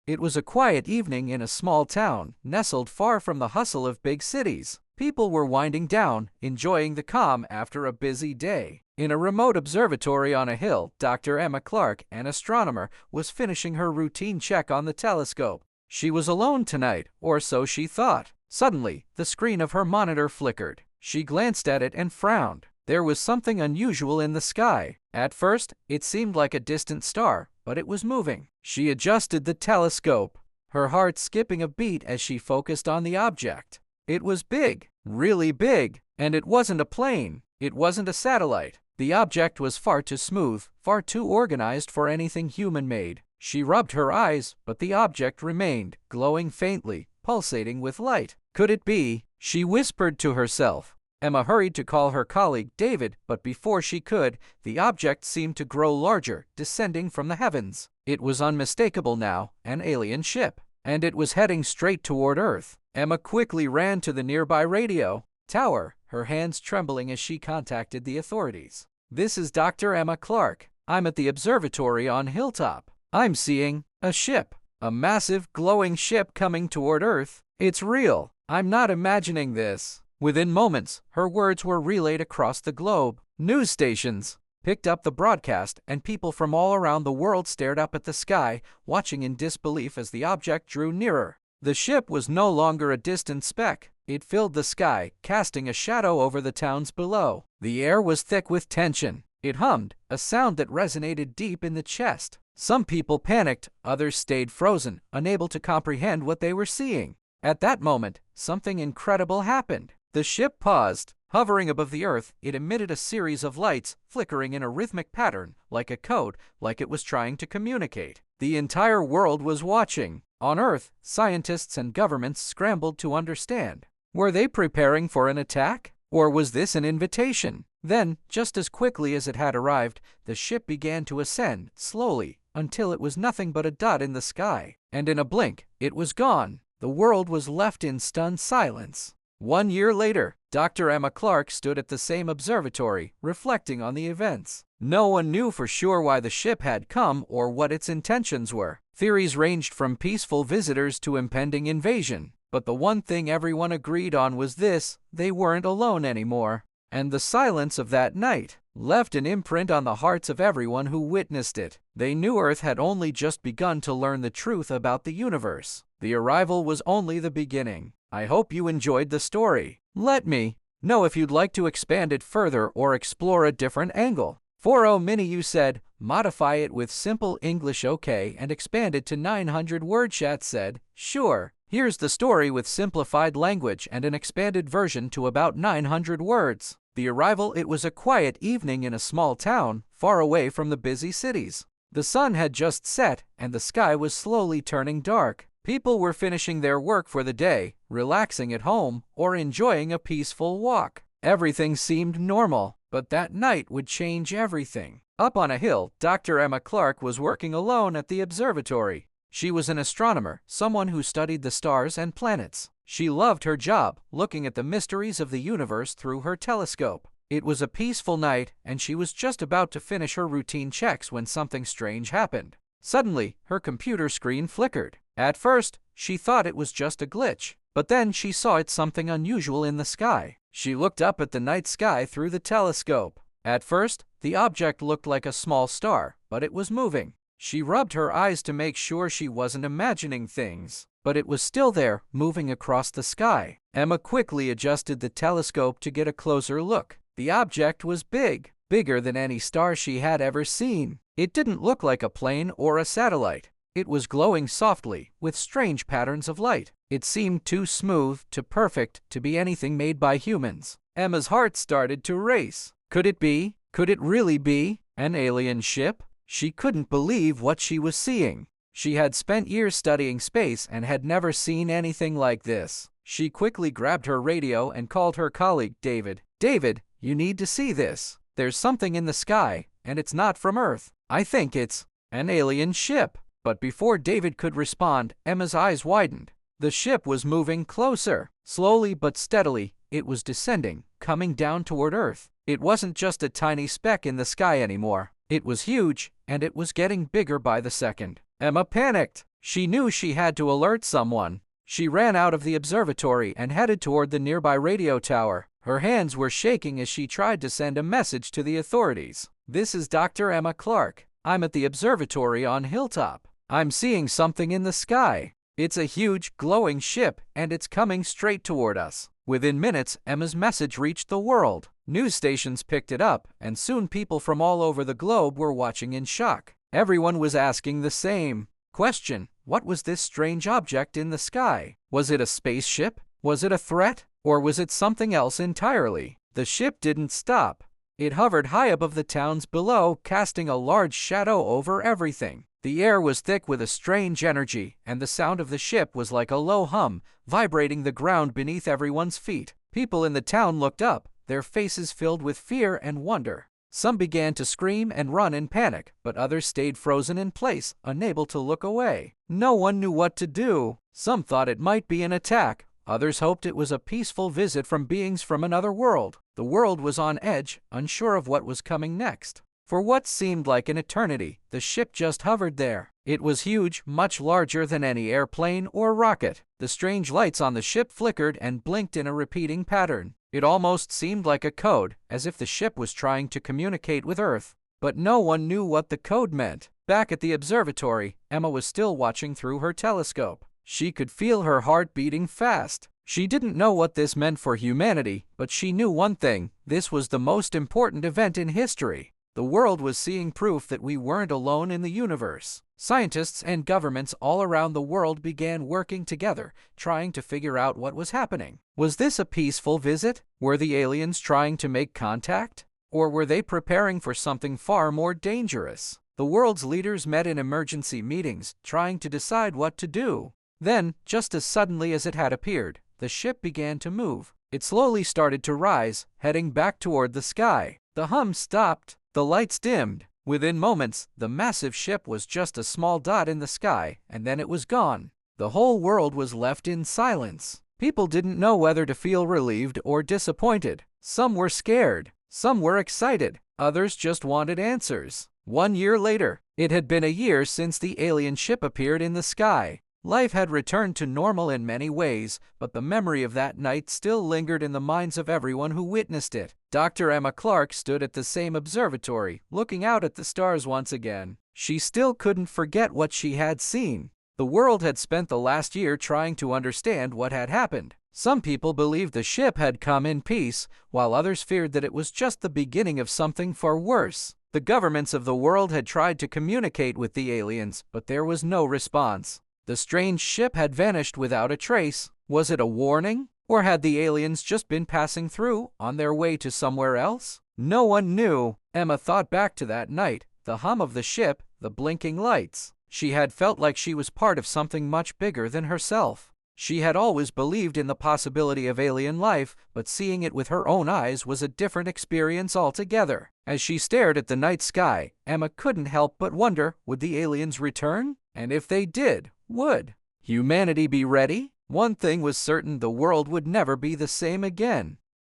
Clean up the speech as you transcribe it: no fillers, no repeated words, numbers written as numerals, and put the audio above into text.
It was a quiet evening in a small town, nestled far from the hustle of big cities. People were winding down, enjoying the calm after a busy day. In a remote observatory on a hill, Dr. Emma Clark, an astronomer, was finishing her routine check on the telescope. She was alone tonight, or so she thought. Suddenly, the screen of her monitor flickered. She glanced at it and frowned. There was something unusual in the sky. At first, it seemed like a distant star, but it was moving. She adjusted the telescope, her heart skipping a beat as she focused on the object. It was big, really big, and it wasn't a plane. It wasn't a satellite. The object was far too smooth, far too organized for anything human-made. She rubbed her eyes, but the object remained, glowing faintly, pulsating with light. Could it be? She whispered to herself. Emma hurried to call her colleague David, but before she could, the object seemed to grow larger, descending from the heavens. It was unmistakable now, an alien ship, and it was heading straight toward Earth. Emma quickly ran to the nearby radio tower, her hands trembling as she contacted the authorities. "This is Dr. Emma Clark. I'm at the observatory on Hilltop. I'm seeing a ship, a massive, glowing ship coming toward Earth. It's real. I'm not imagining this." Within moments, her words were relayed across the globe. News stations picked up the broadcast, and people from all around the world stared up at the sky, watching in disbelief as the object drew nearer. The ship was no longer a distant speck. It filled the sky, casting a shadow over the towns below. The air was thick with tension. It hummed, a sound that resonated deep in the chest. Some people panicked, others stayed frozen, unable to comprehend what they were seeing. At that moment, something incredible happened. The ship paused. Hovering above the Earth, it emitted a series of lights, flickering in a rhythmic pattern, like a code, like it was trying to communicate. The entire world was watching. On Earth, scientists and governments scrambled to understand. Were they preparing for an attack? Or was this an invitation? Then, just as quickly as it had arrived, the ship began to ascend, slowly, until it was nothing but a dot in the sky. And in a blink, it was gone. The world was left in stunned silence. 1 year later, Dr. Emma Clark stood at the same observatory, reflecting on the events. No one knew for sure why the ship had come or what its intentions were. Theories ranged from peaceful visitors to impending invasion. But the one thing everyone agreed on was this: they weren't alone anymore. And the silence of that night left an imprint on the hearts of everyone who witnessed it. They knew Earth had only just begun to learn the truth about the universe. The arrival was only the beginning. I hope you enjoyed the story. Let me know if you'd like to expand it further or explore a different angle. 40mini said, modify it with simple English OK and expand it to 900 word. Chat said, sure. Here's the story with simplified language and an expanded version to about 900 words. The arrival: it was a quiet evening in a small town, far away from the busy cities. The sun had just set, and the sky was slowly turning dark. People were finishing their work for the day, relaxing at home, or enjoying a peaceful walk. Everything seemed normal, but that night would change everything. Up on a hill, Dr. Emma Clark was working alone at the observatory. She was an astronomer, someone who studied the stars and planets. She loved her job, looking at the mysteries of the universe through her telescope. It was a peaceful night, and she was just about to finish her routine checks when something strange happened. Suddenly, her computer screen flickered. At first, she thought it was just a glitch, but then she saw it something unusual in the sky. She looked up at the night sky through the telescope. At first, the object looked like a small star, but it was moving. She rubbed her eyes to make sure she wasn't imagining things, but it was still there, moving across the sky. Emma quickly adjusted the telescope to get a closer look. The object was big, bigger than any star she had ever seen. It didn't look like a plane or a satellite. It was glowing softly, with strange patterns of light. It seemed too smooth, too perfect, to be anything made by humans. Emma's heart started to race. Could it be? Could it really be an alien ship? She couldn't believe what she was seeing. She had spent years studying space and had never seen anything like this. She quickly grabbed her radio and called her colleague David. David, you need to see this. There's something in the sky, and it's not from Earth. I think it's an alien ship. But before David could respond, Emma's eyes widened. The ship was moving closer. Slowly but steadily, it was descending, coming down toward Earth. It wasn't just a tiny speck in the sky anymore. It was huge, and it was getting bigger by the second. Emma panicked. She knew she had to alert someone. She ran out of the observatory and headed toward the nearby radio tower. Her hands were shaking as she tried to send a message to the authorities. "This is Dr. Emma Clark. I'm at the observatory on Hilltop. I'm seeing something in the sky. It's a huge, glowing ship, and it's coming straight toward us." Within minutes, Emma's message reached the world. News stations picked it up, and soon people from all over the globe were watching in shock. Everyone was asking the same question: what was this strange object in the sky? Was it a spaceship? Was it a threat? Or was it something else entirely? The ship didn't stop. It hovered high above the towns below, casting a large shadow over everything. The air was thick with a strange energy, and the sound of the ship was like a low hum, vibrating the ground beneath everyone's feet. People in the town looked up, their faces filled with fear and wonder. Some began to scream and run in panic, but others stayed frozen in place, unable to look away. No one knew what to do. Some thought it might be an attack. Others hoped it was a peaceful visit from beings from another world. The world was on edge, unsure of what was coming next. For what seemed like an eternity, the ship just hovered there. It was huge, much larger than any airplane or rocket. The strange lights on the ship flickered and blinked in a repeating pattern. It almost seemed like a code, as if the ship was trying to communicate with Earth. But no one knew what the code meant. Back at the observatory, Emma was still watching through her telescope. She could feel her heart beating fast. She didn't know what this meant for humanity, but she knew one thing: this was the most important event in history. The world was seeing proof that we weren't alone in the universe. Scientists and governments all around the world began working together, trying to figure out what was happening. Was this a peaceful visit? Were the aliens trying to make contact? Or were they preparing for something far more dangerous? The world's leaders met in emergency meetings, trying to decide what to do. Then, just as suddenly as it had appeared, the ship began to move. It slowly started to rise, heading back toward the sky. The hum stopped. The lights dimmed. Within moments, the massive ship was just a small dot in the sky, and then it was gone. The whole world was left in silence. People didn't know whether to feel relieved or disappointed. Some were scared. Some were excited. Others just wanted answers. 1 year later, it had been a year since the alien ship appeared in the sky. Life had returned to normal in many ways, but the memory of that night still lingered in the minds of everyone who witnessed it. Dr. Emma Clark stood at the same observatory, looking out at the stars once again. She still couldn't forget what she had seen. The world had spent the last year trying to understand what had happened. Some people believed the ship had come in peace, while others feared that it was just the beginning of something far worse. The governments of the world had tried to communicate with the aliens, but there was no response. The strange ship had vanished without a trace. Was it a warning? Or had the aliens just been passing through, on their way to somewhere else? No one knew. Emma thought back to that night, the hum of the ship, the blinking lights. She had felt like she was part of something much bigger than herself. She had always believed in the possibility of alien life, but seeing it with her own eyes was a different experience altogether. As she stared at the night sky, Emma couldn't help but wonder, would the aliens return? And if they did, would humanity be ready? One thing was certain: the world would never be the same again.